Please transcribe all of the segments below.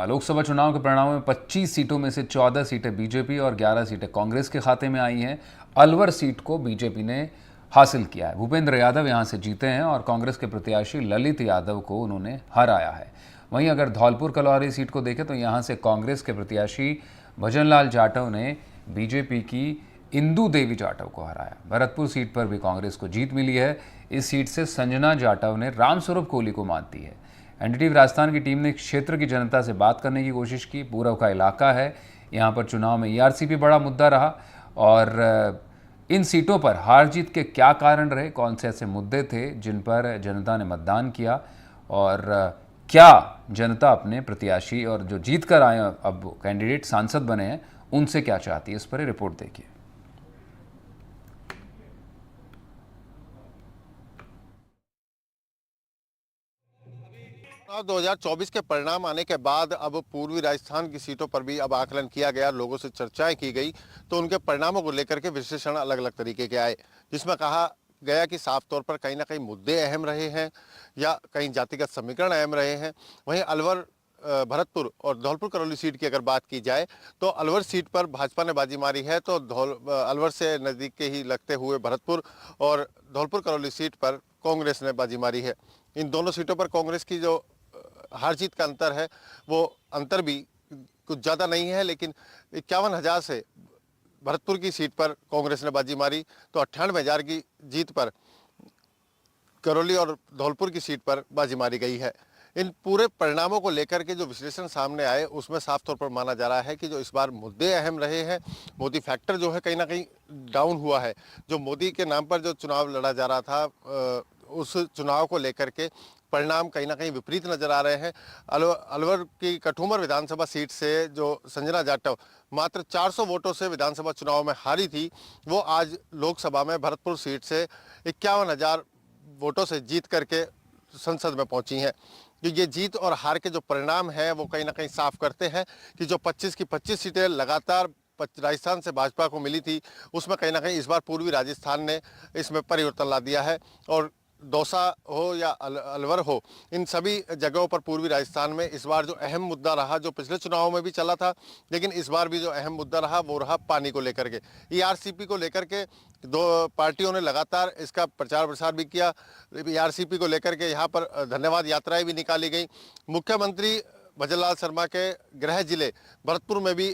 लोकसभा चुनाव के परिणामों में 25 सीटों में से 14 सीटें बीजेपी और 11 सीटें कांग्रेस के खाते में आई हैं। अलवर सीट को बीजेपी ने हासिल किया है। भूपेंद्र यादव यहां से जीते हैं और कांग्रेस के प्रत्याशी ललित यादव को उन्होंने हराया है। वहीं अगर धौलपुर कलौरी सीट को देखें तो यहां से कांग्रेस के प्रत्याशी भजनलाल जाटव ने बीजेपी की इंदू देवी जाटव को हराया। भरतपुर सीट पर भी कांग्रेस को जीत मिली है। इस सीट से संजना जाटव ने रामस्वरूप कोहली को मात दी है। एनडीटीवी राजस्थान की टीम ने क्षेत्र की जनता से बात करने की कोशिश की। पूर्व का इलाका है, यहाँ पर चुनाव में ईआरसीपी बड़ा मुद्दा रहा और इन सीटों पर हार जीत के क्या कारण रहे, कौन से ऐसे मुद्दे थे जिन पर जनता ने मतदान किया और क्या जनता अपने प्रत्याशी और जो जीत कर आए अब कैंडिडेट सांसद बने हैं उनसे क्या चाहती है, इस पर रिपोर्ट देखिए। 2024 के परिणाम आने के बाद अब पूर्वी राजस्थान की सीटों पर भी अब आकलन किया गया, लोगों से चर्चाएं की गई, तो उनके परिणामों को लेकर के विश्लेषण अलग अलग तरीके के आए, जिसमें कहा गया कि साफ तौर पर कहीं ना कहीं मुद्दे अहम रहे हैं या कहीं जातिगत समीकरण अहम रहे हैं। वहीं अलवर, भरतपुर और धौलपुर करौली सीट की अगर बात की जाए तो अलवर सीट पर भाजपा ने बाजी मारी है, तो अलवर से नज़दीक के ही लगते हुए भरतपुर और धौलपुर करौली सीट पर कांग्रेस ने बाजी मारी है। इन दोनों सीटों पर कांग्रेस की जो हार जीत का अंतर है वो अंतर भी कुछ ज़्यादा नहीं है, लेकिन 51,000 से भरतपुर की सीट पर कांग्रेस ने बाजी मारी तो 98,000 की जीत पर करौली और धौलपुर की सीट पर बाजी मारी गई है। इन पूरे परिणामों को लेकर के जो विश्लेषण सामने आए उसमें साफ तौर पर माना जा रहा है कि जो इस बार मुद्दे अहम रहे हैं, मोदी फैक्टर जो है कहीं ना कहीं डाउन हुआ है। जो मोदी के नाम पर जो चुनाव लड़ा जा रहा था उस चुनाव को लेकर के परिणाम कहीं ना कहीं विपरीत नजर आ रहे हैं। अलवर की कठूमर विधानसभा सीट से जो संजना जाटव मात्र 400 वोटों से विधानसभा चुनाव में हारी थी, वो आज लोकसभा में भरतपुर सीट से 51,000 वोटों से जीत करके संसद में पहुंची हैं। ये जीत और हार के जो परिणाम है वो कहीं ना कहीं साफ करते हैं कि जो 25 की 25 सीटें लगातार राजस्थान से भाजपा को मिली थी, उसमें कहीं ना कहीं इस बार पूर्वी राजस्थान ने इसमें परिवर्तन ला दिया है। और दौसा हो या अलवर हो, इन सभी जगहों पर पूर्वी राजस्थान में इस बार जो अहम मुद्दा रहा, जो पिछले चुनावों में भी चला था लेकिन इस बार भी जो अहम मुद्दा रहा वो रहा पानी को लेकर के। ईआरसीपी को लेकर के दो पार्टियों ने लगातार इसका प्रचार प्रसार भी किया। ईआरसीपी को लेकर के यहाँ पर धन्यवाद यात्राएं भी निकाली गई। मुख्यमंत्री भजनलाल शर्मा के गृह जिले भरतपुर में भी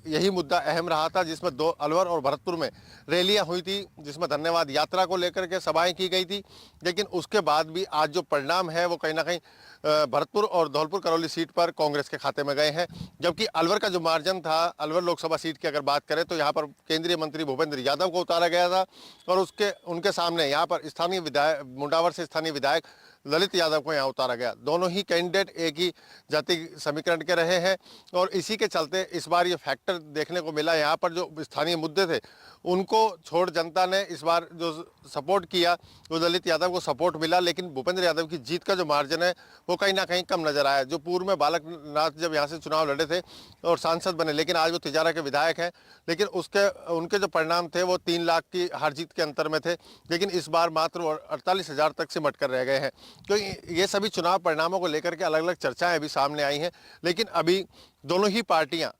यही मुद्दा अहम रहा था, जिसमें दो अलवर और भरतपुर में रैलियां हुई थी, जिसमें धन्यवाद यात्रा को लेकर के सभाएं की गई थी। लेकिन उसके बाद भी आज जो परिणाम है वो कहीं ना कहीं भरतपुर और धौलपुर करौली सीट पर कांग्रेस के खाते में गए हैं। जबकि अलवर का जो मार्जिन था, अलवर लोकसभा सीट की अगर बात करें तो यहाँ पर केंद्रीय मंत्री भूपेंद्र यादव को उतारा गया था और उनके सामने यहाँ पर स्थानीय विधायक, मुंडावर से स्थानीय विधायक ललित यादव को यहाँ उतारा गया। दोनों ही कैंडिडेट एक ही जाति समीकरण के रहे हैं और इसी के चलते इस बार ये फैक्टर देखने को मिला। यहाँ पर जो स्थानीय मुद्दे थे उनको छोड़ जनता ने इस बार जो सपोर्ट किया वो ललित यादव को सपोर्ट मिला, लेकिन भूपेंद्र यादव की जीत का जो मार्जिन है वो कहीं ना कहीं कम नजर आया। जो पूर्व में बालक नाथ जब यहाँ से चुनाव लड़े थे और सांसद बने, लेकिन आज वो तिजारा के विधायक हैं, लेकिन उनके जो परिणाम थे वो 3 लाख की हार जीत के अंतर में थे, लेकिन इस बार मात्र 48,000 तक सिमट कर रह गए हैं। तो ये सभी चुनाव परिणामों को लेकर के अलग अलग चर्चाएं अभी सामने आई हैं, लेकिन अभी दोनों ही पार्टियां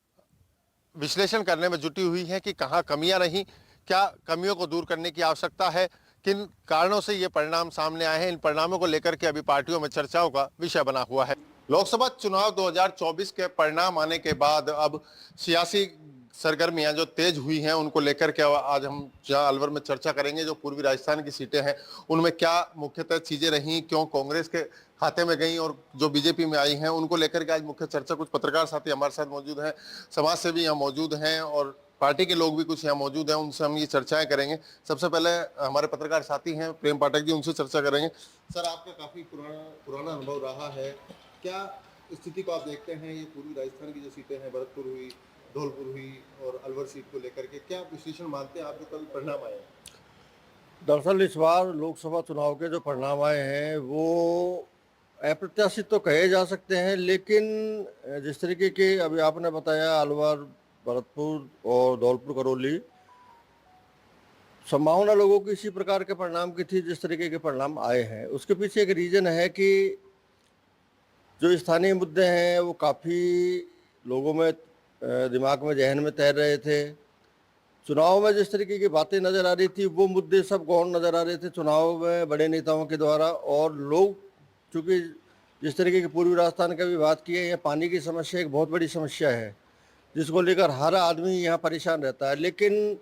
विश्लेषण करने में जुटी हुई हैं कि कहां कमियां रहीं, क्या कमियों को दूर करने की आवश्यकता है, किन कारणों से ये परिणाम सामने आए हैं। इन परिणामों को लेकर के अभी पार्टियों में चर्चाओं का विषय बना हुआ है। लोकसभा चुनाव 2024 के परिणाम आने के बाद अब सियासी सरगर्मियां जो तेज हुई हैं उनको लेकर के आज हम जहां अलवर में चर्चा करेंगे। जो पूर्वी राजस्थान की सीटें हैं उनमें क्या मुख्यतः चीजें रहीं, क्यों कांग्रेस के खाते में गई और जो बीजेपी में आई हैं उनको लेकर के आज मुख्य चर्चा। कुछ पत्रकार साथी हमारे साथ मौजूद हैं, समाज से भी यहाँ मौजूद हैं और पार्टी के लोग भी कुछ यहाँ मौजूद हैं, उनसे हम ये चर्चाएं करेंगे। सबसे पहले हमारे पत्रकार साथी हैं प्रेम पाठक जी, उनसे चर्चा करेंगे। सर, आपका काफी पुराना अनुभव रहा है, क्या स्थिति को आप देखते हैं ये पूर्वी राजस्थान की जो सीटें हैं, भरतपुर हुई, धौलपुर हुई और अलवर सीट को लेकर के क्या विश्लेषण मानते हैं आप जो कल परिणाम आए? दरअसल इस बार लोकसभा चुनाव के जो परिणाम आए हैं वो अप्रत्याशित तो कहे जा सकते हैं, लेकिन जिस तरीके के अभी आपने बताया अलवर, भरतपुर और धौलपुर करौली, संभावना लोगों की इसी प्रकार के परिणाम की थी जिस तरीके के परिणाम आए हैं। उसके पीछे एक रीजन है कि जो स्थानीय मुद्दे हैं वो काफ़ी लोगों में दिमाग में जहन में तैर रहे थे। चुनाव में जिस तरीके की बातें नज़र आ रही थी वो मुद्दे सब गौण नज़र आ रहे थे चुनाव में बड़े नेताओं के द्वारा। और लोग चूँकि जिस तरीके की पूर्वी राजस्थान का भी बात की है, यहाँ पानी की समस्या एक बहुत बड़ी समस्या है जिसको लेकर हर आदमी यहाँ परेशान रहता है। लेकिन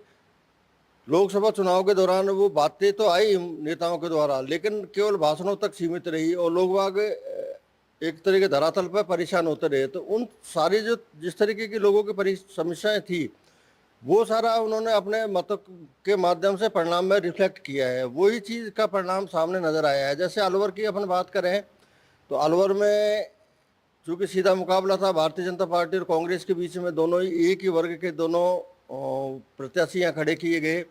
लोकसभा चुनाव के दौरान वो बातें तो आई नेताओं के द्वारा, लेकिन केवल भाषणों तक सीमित रही और लोग बाग एक तरह के धरातल पर परेशान होते रहे। तो उन सारी जो जिस तरीके की लोगों की समस्याएं थी वो सारा उन्होंने अपने मतों के माध्यम से परिणाम में रिफ्लेक्ट किया है। वही चीज़ का परिणाम सामने नजर आया है। जैसे अलवर की अपन बात करें तो अलवर में चूँकि सीधा मुकाबला था भारतीय जनता पार्टी और कांग्रेस के बीच में, दोनों ही एक ही वर्ग के दोनों प्रत्याशी यहाँ खड़े किए गए।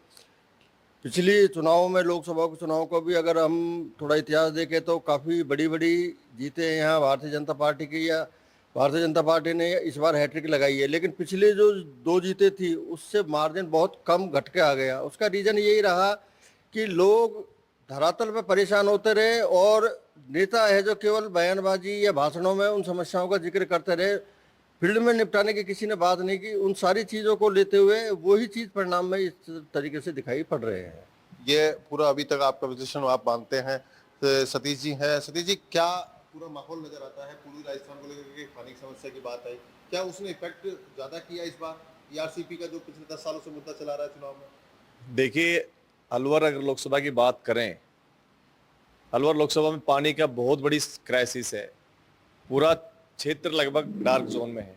पिछली चुनाव में लोकसभा के चुनाव को भी अगर हम थोड़ा इतिहास देखें तो काफ़ी बड़ी बड़ी जीतें यहाँ भारतीय जनता पार्टी की, या भारतीय जनता पार्टी ने इस बार हैट्रिक लगाई है। लेकिन पिछले जो 2 जीतें थी उससे मार्जिन बहुत कम घट के आ गया। उसका रीज़न यही रहा कि लोग धरातल पर परेशान होते रहे और नेता है जो केवल बयानबाजी या भाषणों में उन समस्याओं का जिक्र करते रहे, फील्ड में निपटाने की किसी ने बात नहीं की। उन सारी चीज़ों को लेते हुए वही चीज़ परिणाम में इस तरीके से दिखाई पड़ रहे हैं। ये पूरा अभी तक आपका विश्लेषण आप मानते हैं। तो सतीश जी हैं, सतीश जी क्या पूरा माहौल नजर आता है पूर्वी राजस्थान को लेकर के? पानी की समस्या की बात आई, क्या उसने इफेक्ट ज्यादा किया इस बार ईआरसीपी का जो पिछले 10 सालों से मुद्दा चला रहा है चुनाव में? देखिए, अलवर अगर लोकसभा की बात करें, अलवर लोकसभा में पानी का बहुत बड़ी क्राइसिस है। पूरा क्षेत्र लगभग डार्क जोन में है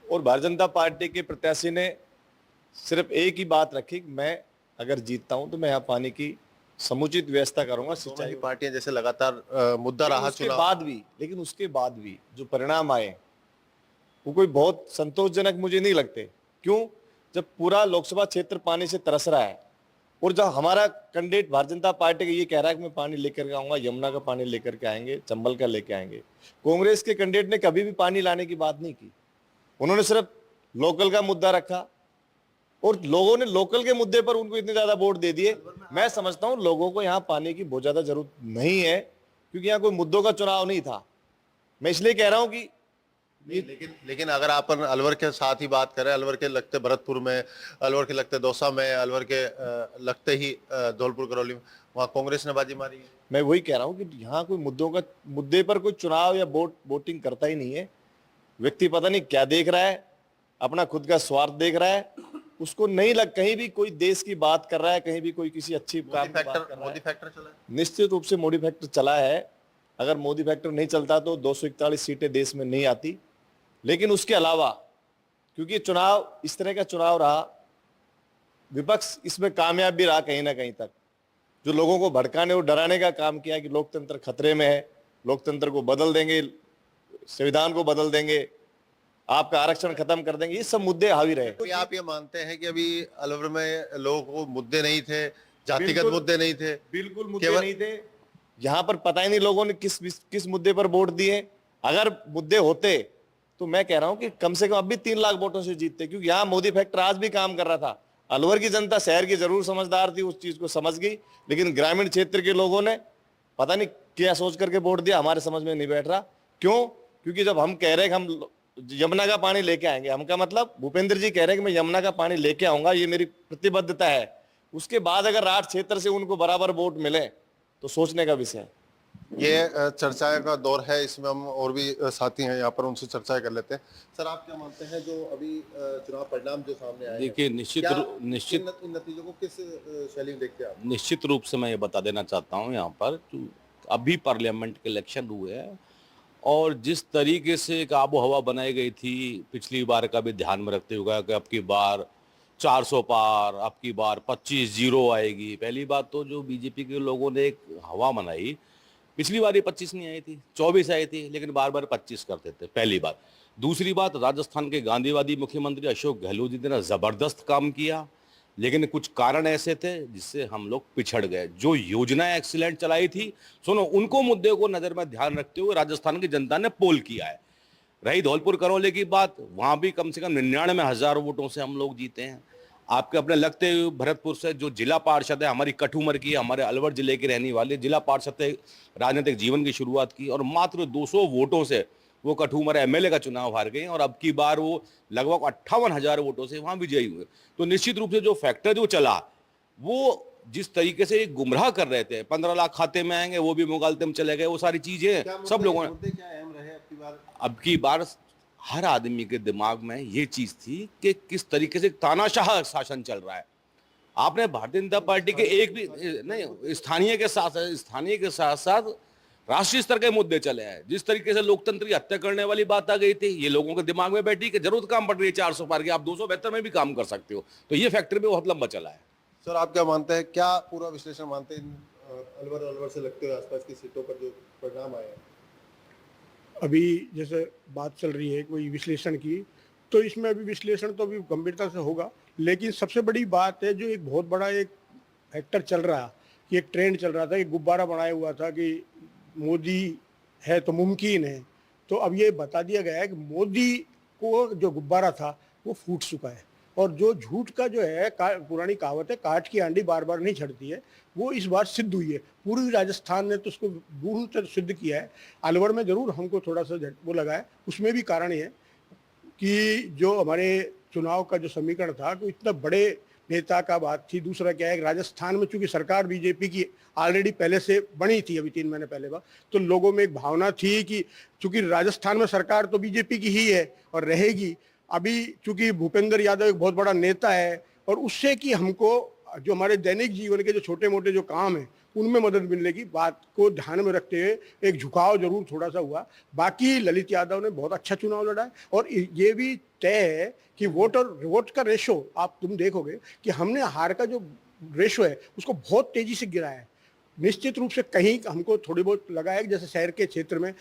और भारतीय जनता पार्टी के प्रत्याशी ने सिर्फ एक ही बात रखी कि मैं अगर जीतता हूं तो मैं यहाँ पानी की समुचित व्यवस्था करूंगा। सिंचाई पार्टियां जैसे लगातार मुद्दा रहा चुनाव, लेकिन उसके बाद भी जो परिणाम आए वो कोई बहुत संतोषजनक मुझे नहीं लगते। क्यों? जब पूरा लोकसभा क्षेत्र पानी से तरस रहा है और जब हमारा कैंडिडेट भारतीय जनता पार्टी का ये कह रहा है कि मैं पानी लेकर के आऊंगा, यमुना का पानी लेकर के आएंगे, चंबल का लेके आएंगे। कांग्रेस के कैंडिडेट ने कभी भी पानी लाने की बात नहीं की, उन्होंने सिर्फ लोकल का मुद्दा रखा और लोगों ने लोकल के मुद्दे पर उनको इतने ज्यादा वोट दे दिए। मैं समझता हूं लोगों को यहाँ पानी की बहुत ज्यादा जरूरत नहीं है क्योंकि यहाँ कोई मुद्दों का चुनाव नहीं था। मैं इसलिए कह रहा हूं कि लेकिन अगर आप अलवर के साथ ही बात करें, अलवर के लगते भरतपुर में, अलवर के लगते दौसा में, अलवर के लगते ही धौलपुर करौली में, वहाँ कांग्रेस ने बाजी मारी है। मैं वही कह रहा हूँ कि यहाँ कोई मुद्दे पर कोई चुनाव या वोटिंग करता ही नहीं है। व्यक्ति पता नहीं क्या देख रहा है, अपना खुद का स्वार्थ देख रहा है, उसको नहीं लग कहीं भी कोई देश की बात कर रहा है, कहीं भी कोई किसी अच्छी काम की बात कर रहा है। मोदी फैक्टर चला है, निश्चित रूप से मोदी फैक्टर चला है। अगर मोदी फैक्टर नहीं चलता तो 241 सीटें देश में नहीं आती। लेकिन उसके अलावा क्योंकि चुनाव इस तरह का चुनाव रहा, विपक्ष इसमें कामयाब भी रहा कहीं ना कहीं तक, जो लोगों को भड़काने और डराने का काम किया कि लोकतंत्र खतरे में है, लोकतंत्र को बदल देंगे, संविधान को बदल देंगे, आपका आरक्षण खत्म कर देंगे, ये सब मुद्दे हावी रहे। तो आप ये मानते हैं कि अभी अलवर में लोगों को मुद्दे नहीं थे, जातिगत मुद्दे नहीं थे? बिल्कुल मुद्दे नहीं थे। यहाँ पर पता ही नहीं लोगों ने किस मुद्दे पर वोट दिए। अगर मुद्दे होते तो मैं कह रहा हूं कि कम से कम अब भी 3 लाख वोटों से जीतते, क्योंकि यहाँ मोदी फैक्टर आज भी काम कर रहा था। अलवर की जनता शहर की जरूर समझदार थी, उस चीज को समझ गई, लेकिन ग्रामीण क्षेत्र के लोगों ने पता नहीं क्या सोच करके वोट दिया, हमारे समझ में नहीं बैठ रहा। क्यों? क्योंकि जब हम कह रहे हैं कि हम यमुना का पानी लेके आएंगे, हमका मतलब भूपेंद्र जी कह रहे हैं कि मैं यमुना का पानी लेके आऊंगा, ये मेरी प्रतिबद्धता है। उसके बाद अगर राज क्षेत्र से उनको बराबर वोट मिले तो सोचने का विषय है। ये चर्चा का दौर है, इसमें हम और भी साथी हैं यहाँ पर, उनसे चर्चा कर लेते हैं। सर, आप क्या मानते हैं जो अभी चुनाव परिणाम जो सामने आए? देखिए, निश्चित इन नतीजों को किस शैली में देखते हैं आप? निश्चित रूप से मैं ये बता देना चाहता हूँ यहाँ पर अभी पार्लियामेंट के इलेक्शन हुए हैं और जिस तरीके से एक आबो हवा बनाई गई थी पिछली बार का भी ध्यान में रखते हुए कि अब की बार 400 पार, अब की बार 25-0 आएगी। पहली बात तो जो बीजेपी के लोगों ने एक हवा बनाई, पिछली बार ये 25 नहीं आई थी, 24 आई थी, लेकिन बार बार 25 करते थे, पहली बात। दूसरी बात, राजस्थान के गांधीवादी मुख्यमंत्री अशोक गहलोत जी ने जबरदस्त काम किया, लेकिन कुछ कारण ऐसे थे जिससे हम लोग पिछड़ गए। जो योजना एक्सीलेंट चलाई थी, सुनो, उनको मुद्दे को नजर में ध्यान रखते हुए राजस्थान की जनता ने पोल किया है। रही धौलपुर करौली की बात, वहां भी कम से कम 99,000 वोटों से हम लोग जीते हैं। आपके अपने लगते हुए भरतपुर से जो जिला पार्षद है हमारी कठुमर की, हमारे अलवर जिले के रहने वाले जिला पार्षद से राजनीतिक जीवन की शुरुआत की और मात्र 200 वोटों से वो कठुमर एमएलए का चुनाव हार गए और अब की बार वो लगभग 58,000 वोटों से वहां विजयी हुए। तो निश्चित रूप से जो फैक्टर जो चला वो जिस तरीके से गुमराह कर रहे थे, 15 लाख खाते में आएंगे वो भी मुगालते में चले गए, वो सारी चीजें सब लोगों ने। क्या अहम रहे अब की बार हर आदमी के दिमाग में ये चीज थी कि किस तरीके से तानाशाह शासन चल रहा है। आपने भारतीय जनता पार्टी के एक भी नहीं, स्थानीय के साथ साथ राष्ट्रीय स्तर के मुद्दे चले हैं। जिस तरीके से लोकतंत्र की हत्या करने वाली बात आ गई थी, ये लोगों के दिमाग में बैठी कि जरूरत काम पड़ रही है 400 पार की, आप 272 में भी काम कर सकते हो। तो ये फैक्टर भी बहुत लंबा चला है। सर आप क्या मानते हैं, क्या पूरा विश्लेषण मानते हैं अलवर से लगते हुए आसपास की सीटों पर जो परिणाम आए हैं? अभी जैसे बात चल रही है कोई विश्लेषण की, तो इसमें अभी विश्लेषण तो अभी गंभीरता से होगा, लेकिन सबसे बड़ी बात है जो एक बहुत बड़ा एक फैक्टर चल रहा, कि एक ट्रेंड चल रहा था, एक गुब्बारा बनाया हुआ था कि मोदी है तो मुमकिन है। तो अब ये बता दिया गया है कि मोदी को जो गुब्बारा था वो फूट चुका है, और जो झूठ का जो है पुरानी कहावत है, काठ की आंडी बार बार नहीं छड़ती है, वो इस बार सिद्ध हुई है। पूर्वी राजस्थान ने तो उसको दूर से सिद्ध किया है। अलवर में जरूर हमको थोड़ा सा वो लगा है, उसमें भी कारण ये है कि जो हमारे चुनाव का जो समीकरण था कि इतना बड़े नेता का बात थी। दूसरा क्या है, राजस्थान में चूंकि सरकार बीजेपी की ऑलरेडी पहले से बनी थी, अभी 3 महीने पहले तो लोगों में एक भावना थी कि चूंकि राजस्थान में सरकार तो बीजेपी की ही है और रहेगी। अभी चूंकि भूपेंद्र यादव एक बहुत बड़ा नेता है, और उससे कि हमको जो हमारे दैनिक जीवन के जो छोटे मोटे जो काम हैं उनमें मदद मिलने की बात को ध्यान में रखते हुए एक झुकाव जरूर थोड़ा सा हुआ। बाकी ललित यादव ने बहुत अच्छा चुनाव लड़ा है, और ये भी तय है कि वोट का रेशो तुम देखोगे कि हमने हार का जो रेशो है उसको बहुत तेजी से गिराया है। निश्चित रूप से कहीं हमको थोड़ी बहुत लगा है, जैसे शहर के क्षेत्र में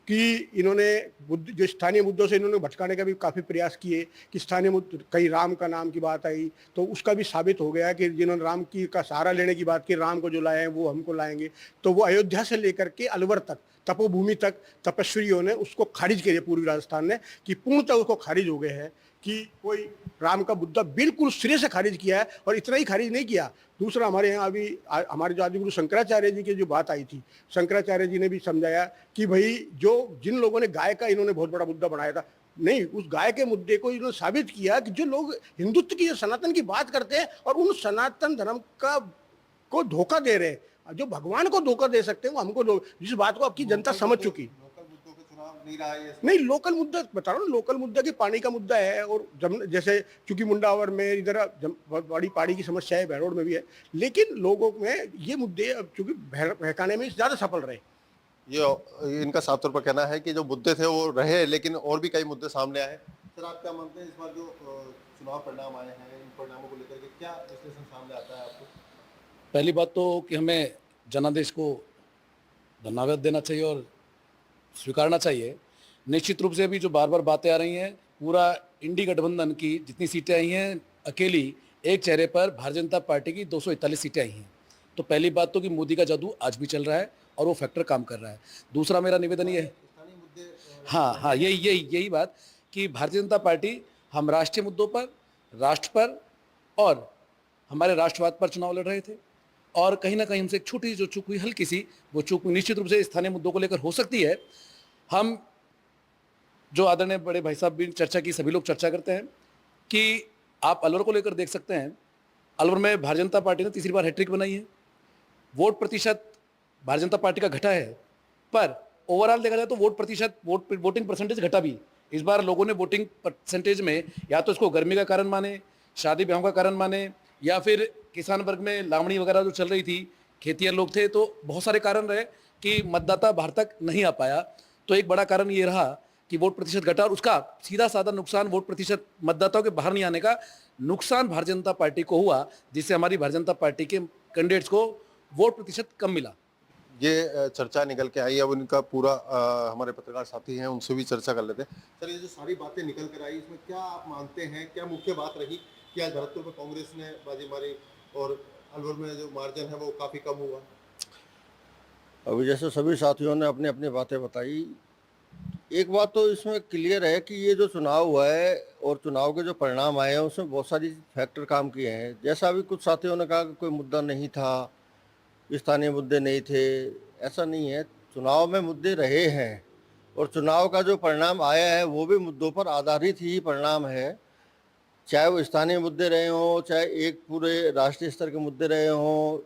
कि इन्होंने जो स्थानीय मुद्दों से इन्होंने भटकाने का भी काफ़ी प्रयास किए, कि स्थानीय मुद्दे, कहीं राम का नाम की बात आई तो उसका भी साबित हो गया कि जिन्होंने राम की का सहारा लेने की बात की, राम को जो लाए हैं वो हमको लाएंगे, तो वो अयोध्या से लेकर के अलवर तक, तपोभूमि तक तपस्वियों ने उसको खारिज किया, पूर्वी राजस्थान ने, कि पूर्णतः उसको खारिज हो गए हैं कि कोई राम का मुद्दा बिल्कुल सिरे से खारिज किया है। और इतना ही खारिज नहीं किया, दूसरा हमारे यहाँ अभी हमारे जो आदिगुरु शंकराचार्य जी की जो बात आई थी, शंकराचार्य जी ने भी समझाया कि भाई जिन लोगों ने गाय का इन्होंने बहुत बड़ा मुद्दा बनाया था, नहीं, उस गाय के मुद्दे को इन्होंने साबित किया कि जो लोग हिंदुत्व की, सनातन की बात करते हैं और उन सनातन धर्म को धोखा दे रहे हैं, जो भगवान को धोखा दे सकते हैं वो हमको, जिस बात को आपकी जनता समझ चुकी। नहीं, लोकल मुद्दा बता रहा हूँ, लोकल मुद्दा की पानी का मुद्दा है, और जैसे चूंकि मुंडावर में इधर बहुत बड़ी पानी की समस्या है, बहरोड में भी है, लेकिन लोगों में ये मुद्दे अब चूंकि बहकाने में ज्यादा सफल रहे। ये इनका साफ तौर पर कहना है कि जो मुद्दे थे वो रहे, लेकिन और भी कई मुद्दे सामने आए। सर आप क्या मानते हैं, इस बार जो चुनाव परिणाम आए हैं, इन परिणामों को लेकर के क्या विश्लेषण सामने आता है आपको? पहली बात तो कि हमें जनादेश को धन्यवाद देना चाहिए और स्वीकारना चाहिए। निश्चित रूप से अभी जो बार बार बातें आ रही हैं, पूरा इंडी गठबंधन की जितनी सीटें आई हैं, अकेली एक चेहरे पर भारतीय जनता पार्टी की 241 सीटें आई हैं। तो पहली बात तो कि मोदी का जादू आज भी चल रहा है और वो फैक्टर काम कर रहा है। दूसरा मेरा निवेदन ये है, हाँ, यही बात कि भारतीय जनता पार्टी हम राष्ट्रीय मुद्दों पर, राष्ट्र पर और हमारे राष्ट्रवाद पर चुनाव लड़ रहे थे, और कहीं ना कहीं हमसे एक छोटी जो चूक हुई, हल्की सी वो चूक निश्चित रूप से स्थानीय मुद्दों को लेकर हो सकती है। हम जो आदरणीय बड़े भाई साहब भी चर्चा की, सभी लोग चर्चा करते हैं कि आप अलवर को लेकर देख सकते हैं, अलवर में भारतीय जनता पार्टी ने तीसरी बार हैट्रिक बनाई है। वोट प्रतिशत भारतीय जनता पार्टी का घटा है, पर ओवरऑल देखा जाए तो वोटिंग परसेंटेज घटा भी। इस बार लोगों ने वोटिंग परसेंटेज में या तो इसको गर्मी का कारण माने, शादी ब्याहों का कारण माने, या फिर किसान वर्ग में लावणी वगैरह जो चल रही थी, खेतिहर लोग थे, तो बहुत सारे कारण रहे कि मतदाता बाहर तक नहीं आ पाया। तो एक बड़ा कारण ये रहा कि वोट प्रतिशत घटा, और उसका सीधा साधा नुकसान, वोट प्रतिशत मतदाताओं के बाहर नहीं आने का नुकसान भारतीय जनता पार्टी को हुआ, जिससे हमारी भारतीय जनता पार्टी के कैंडिडेट्स को वोट प्रतिशत कम मिला। ये चर्चा निकल के आई, अब उनका पूरा हमारे पत्रकार साथी हैं, उनसे भी चर्चा कर लेते हैं। सर ये जो सारी बातें निकल कर आई, इसमें क्या आप मानते हैं, क्या मुख्य बात रही कि आज भरतपुर में कांग्रेस ने बाजी मारी और अलवर में जो मार्जिन है वो काफी कम हुआ? अभी जैसे सभी साथियों ने अपनी अपनी बातें बताई, एक बात तो इसमें क्लियर है कि ये जो चुनाव हुआ है और चुनाव के जो परिणाम आए हैं उसमें बहुत सारी फैक्टर काम किए हैं। जैसा अभी कुछ साथियों ने कहा कि कोई मुद्दा नहीं था, स्थानीय मुद्दे नहीं थे, ऐसा नहीं है। चुनाव में मुद्दे रहे हैं और चुनाव का जो परिणाम आया है वो भी मुद्दों पर आधारित ही परिणाम है। चाहे वो स्थानीय मुद्दे रहे हों, चाहे एक पूरे राष्ट्रीय स्तर के मुद्दे रहे हों,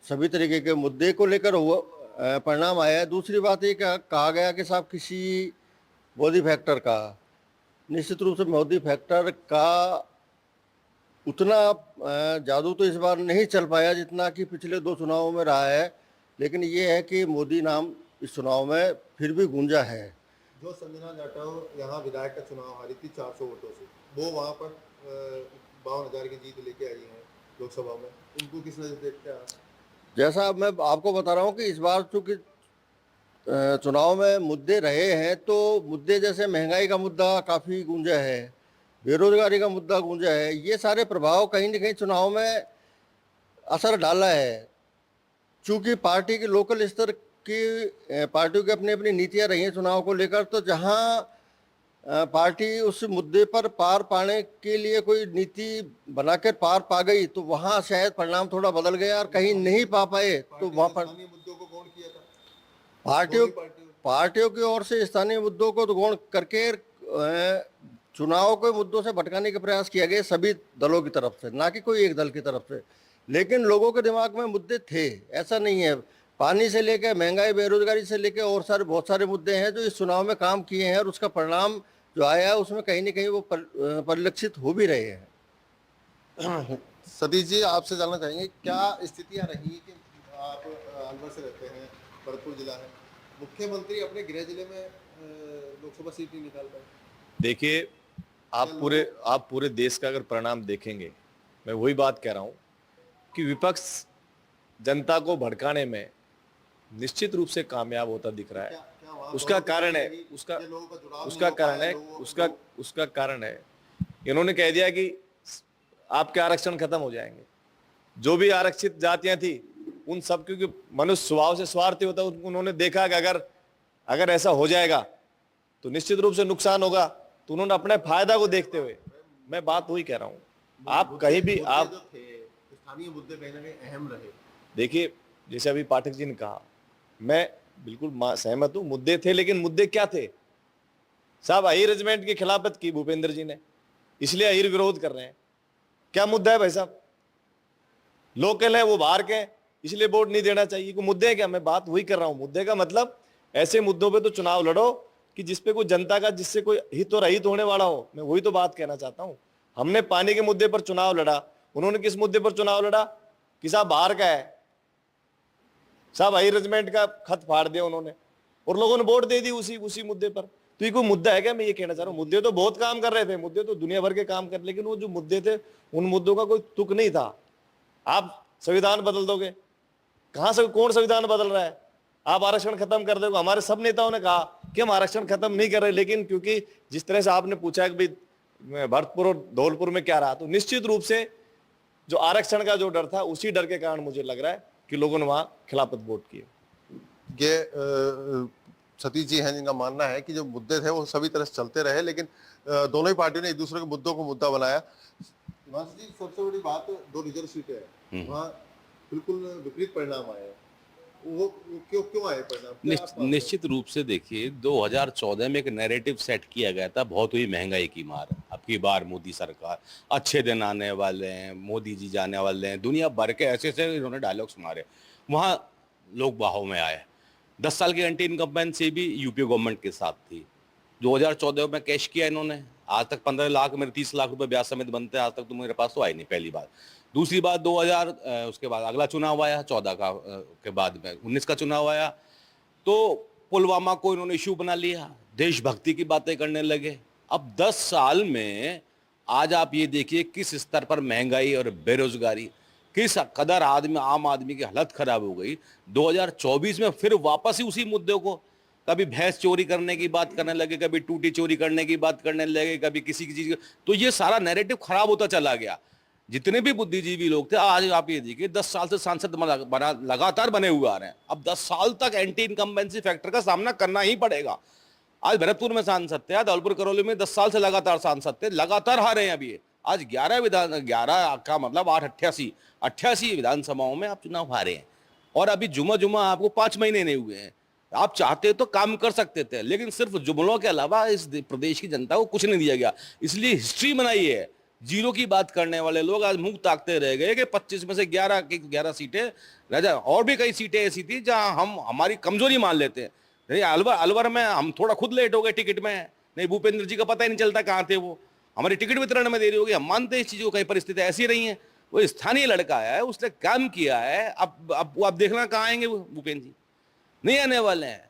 सभी तरीके के मुद्दे को लेकर हुआ परिणाम आया है। दूसरी बात ये कहा गया कि साहब किसी मोदी फैक्टर का, निश्चित रूप से मोदी फैक्टर का उतना जादू तो इस बार नहीं चल पाया जितना कि पिछले 2 चुनावों में रहा है, लेकिन ये है कि मोदी नाम इस चुनाव में फिर भी गूंजा है। जो संजना जाटव यहाँ विधायक का चुनाव हारी थी 400 वोटों से, वो वहाँ पर 52,000 की जीत लेके आई हैं लोकसभा में, उनको किस नजर देखते हैं आप? जैसा मैं आपको बता रहा हूँ कि इस बार चूंकि चुनाव में मुद्दे रहे हैं, तो मुद्दे जैसे महंगाई का मुद्दा काफ़ी गूंजा है, बेरोजगारी का मुद्दा गूंजा है, ये सारे प्रभाव कहीं न कहीं चुनाव में असर डाला है। चूंकि पार्टी के लोकल स्तर की पार्टियों की अपनी अपनी नीतियां रही हैं चुनाव को लेकर, तो जहां पार्टी उस मुद्दे पर पार पाने के लिए कोई नीति बनाकर पार पा गई तो वहां शायद परिणाम थोड़ा बदल गया, और कहीं नहीं पा पाए तो वहां पर मुद्दों को गौण किया था पार्टियों की ओर से स्थानीय मुद्दों को गौण करके चुनाव के मुद्दों से भटकाने का प्रयास किया गया सभी दलों की तरफ से, ना कि कोई एक दल की तरफ से। लेकिन लोगों के दिमाग में मुद्दे थे, ऐसा नहीं है। पानी से लेकर महंगाई, बेरोजगारी से लेकर और बहुत सारे मुद्दे हैं जो इस चुनाव में काम किए हैं, और उसका परिणाम जो आया है उसमें कहीं न कहीं वो परिलक्षित हो भी रहे हैं। सतीश जी, आपसे जानना चाहेंगे क्या स्थितियां रही कि आप अलवर से रहते हैं, भरतपुर जिला है, मुख्यमंत्री अपने गृह जिले में लोकसभा सीट नहीं निकाल पाए? देखिए, आप पूरे देश का अगर परिणाम देखेंगे, मैं वही बात कह रहा हूं कि विपक्ष जनता को भड़काने में निश्चित रूप से कामयाब होता दिख रहा है। उसका कारण है इन्होंने कह दिया कि आपके आरक्षण खत्म हो जाएंगे। जो भी आरक्षित जातियां थी उन सब, क्योंकि मनुष्य स्वभाव से स्वार्थी होता है, उन्होंने देखा कि अगर ऐसा हो जाएगा तो निश्चित रूप से नुकसान होगा, तो उन्होंने अपने फायदा को देखते हुए, मैं बात वही कह रहा हूं, आप कहीं भी आप स्थानीय मुद्दे कहीं ना कहीं अहम रहे। देखिए, जैसे अभी पाठक जी ने कहा, मैं बिल्कुल सहमत हूं, मुद्दे थे, लेकिन मुद्दे क्या थे साहब? अहीर रेजिमेंट की खिलाफत की भूपेंद्र जी ने, इसलिए अहीर विरोध कर रहे हैं। क्या मुद्दा है भाई साहब? लोकल है, वो बाहर के, इसलिए वोट नहीं देना चाहिए। कोई मुद्दे है क्या? मैं बात वही कर रहा हूं। मुद्दे का मतलब ऐसे मुद्दों पे तो चुनाव लड़ो कि जिसपे कोई जनता का, जिससे कोई हित और अहित होने वाला हो। मैं वही तो बात कहना चाहता हूं। हमने पानी के मुद्दे पर चुनाव लड़ा, उन्होंने किस मुद्दे पर चुनाव लड़ा कि साहब बाहर का है, साहब हाई रेजिमेंट का खत फाड़ दिया उन्होंने, और लोगों ने वोट दे दी उसी मुद्दे पर। तो ये कोई मुद्दा है क्या? मैं ये कहना चाह रहा हूँ, मुद्दे तो बहुत काम कर रहे थे, मुद्दे तो दुनिया भर के काम कर, लेकिन वो जो मुद्दे थे उन मुद्दों का कोई तुक नहीं था। आप संविधान बदल दोगे, कहां से कौन संविधान बदल रहा है? आप आरक्षण खत्म कर दोगे। हमारे सब नेताओं ने कहा कि हम आरक्षण खत्म नहीं कर रहे, लेकिन क्योंकि जिस तरह से आपने पूछा कि भाई भरतपुर और धौलपुर में क्या रहा, तो निश्चित रूप से जो आरक्षण का जो डर था, उसी डर के कारण मुझे लग रहा है कि लोगों ने वहां खिलाफत वोट किए। ये सतीश जी हैं जिनका मानना है कि जो मुद्दे थे वो सभी तरह से चलते रहे, लेकिन दोनों ही पार्टियों ने एक दूसरे के मुद्दों को मुद्दा बनाया। हिमांशु जी, सबसे बड़ी बात 2 रिजर्व सीटें हैं, वहाँ बिल्कुल विपरीत परिणाम आए हैं। वो क्यों आए परिणाम? निश्चित रूप से देखिए, 2014 में एक नैरेटिव सेट किया गया था, बहुत हुई महंगाई की मार, अब की बार मोदी सरकार, अच्छे दिन आने वाले हैं, मोदी जी जाने वाले हैं, दुनिया भर के ऐसे ऐसे इन्होंने डायलॉग्स मारे। वहाँ लोग बाहों में आए। 10 साल की एंटी इनकम्बेंसी भी यूपी गवर्नमेंट के साथ थी। 2014 में कैश किया इन्होंने, आज तक 15 लाख मेरे 30 लाख रुपए ब्याज समेत बनते हैं, आज तक तो मेरे पास तो आई नहीं, पहली बात। दूसरी बात, 2000 उसके बाद अगला चुनाव आया, 14 का के बाद में 19 का चुनाव आया, तो पुलवामा को इन्होंने इशू बना लिया, देशभक्ति की बातें करने लगे। अब 10 साल में आज आप ये देखिए किस स्तर पर महंगाई और बेरोजगारी, किस कदर आम आदमी की हालत खराब हो गई। 2024 में फिर वापस ही उसी मुद्दे को, कभी भैंस चोरी करने की बात करने लगे, कभी टूटी चोरी करने की बात करने लगे, कभी किसी की चीज, तो ये सारा नैरेटिव खराब होता चला गया। जितने भी बुद्धिजीवी लोग थे, आज आप ये देखिए 10 साल से सांसद लगातार बने हुए आ रहे हैं। अब 10 साल तक एंटी इनकम्बेंसी फैक्टर का सामना करना ही पड़ेगा। आज भरतपुर में सांसद थे, आज धौलपुर करौली में 10 साल से लगातार सांसद थे, लगातार हारे हैं अभी। आज 11 का मतलब 88 विधानसभाओं में आप चुनाव हारे हैं, और अभी जुमा आपको 5 महीने नहीं हुए हैं। आप चाहते तो काम कर सकते थे, लेकिन सिर्फ जुमलों के अलावा इस प्रदेश की जनता को कुछ नहीं दिया गया। इसलिए हिस्ट्री बनाई है। जीरो की बात करने वाले लोग आज मुंह ताकते रह गए कि 25 में से 11 सीटें रह जाए। और भी कई सीटें ऐसी थी जहां हम हमारी कमजोरी मान लेते हैं। नहीं, अलवर में हम थोड़ा खुद लेट हो गए टिकट में, नहीं भूपेंद्र जी का पता ही नहीं चलता कहाँ थे वो, हमारी टिकट वितरण में देरी हो गई। हम मानते हैं इस चीज को, कई परिस्थितियां ऐसी रही हैं। वो स्थानीय लड़का है, उसने काम किया है। अब देखना कहाँ आएंगे वो भूपेंद्र जी, नहीं आने वाले हैं।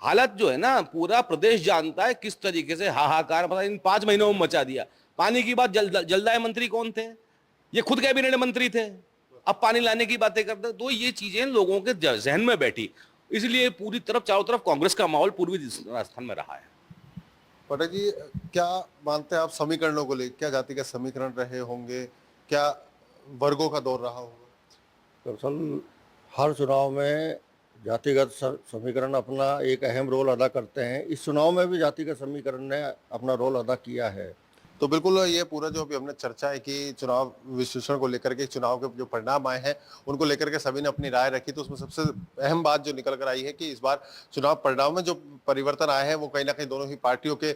हालत जो है ना, पूरा प्रदेश जानता है किस तरीके से हाहाकार पता इन 5 महीनों में मचा दिया। पानी की बात जलदाय मंत्री कौन थे? ये खुद कैबिनेट मंत्री थे, अब पानी लाने की बातें करते। तो ये चीजें लोगों के जहन में बैठी, इसलिए पूरी तरफ चारों तरफ कांग्रेस का माहौल पूर्वी राजस्थान में रहा है। पटेल जी, क्या मानते हैं आप समीकरणों को लेकर? क्या जाति के समीकरण रहे होंगे? क्या वर्गों का दौर रहा होगा? दरअसल हर चुनाव में जातिगत समीकरण अपना एक अहम रोल अदा करते हैं। इस चुनाव में भी जातिगत समीकरण ने अपना रोल अदा किया है। तो बिल्कुल ये पूरा जो अभी हमने चर्चा है कि चुनाव विश्लेषण को लेकर के, चुनाव के जो परिणाम आए हैं उनको लेकर के सभी ने अपनी राय रखी, तो उसमें सबसे अहम बात जो निकल कर आई है कि इस बार चुनाव परिणाम में जो परिवर्तन आए हैं वो कहीं ना कहीं दोनों ही पार्टियों के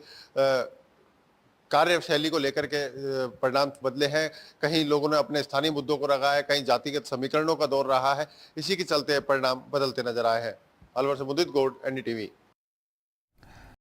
कार्यशैली को लेकर के परिणाम बदले हैं। कहीं लोगों ने अपने स्थानीय मुद्दों को रखा है, कहीं जातिगत समीकरणों का दौर रहा है। इसी के चलते परिणाम बदलते नजर आए हैं। अलवर से मुदित गौड़, NDTV।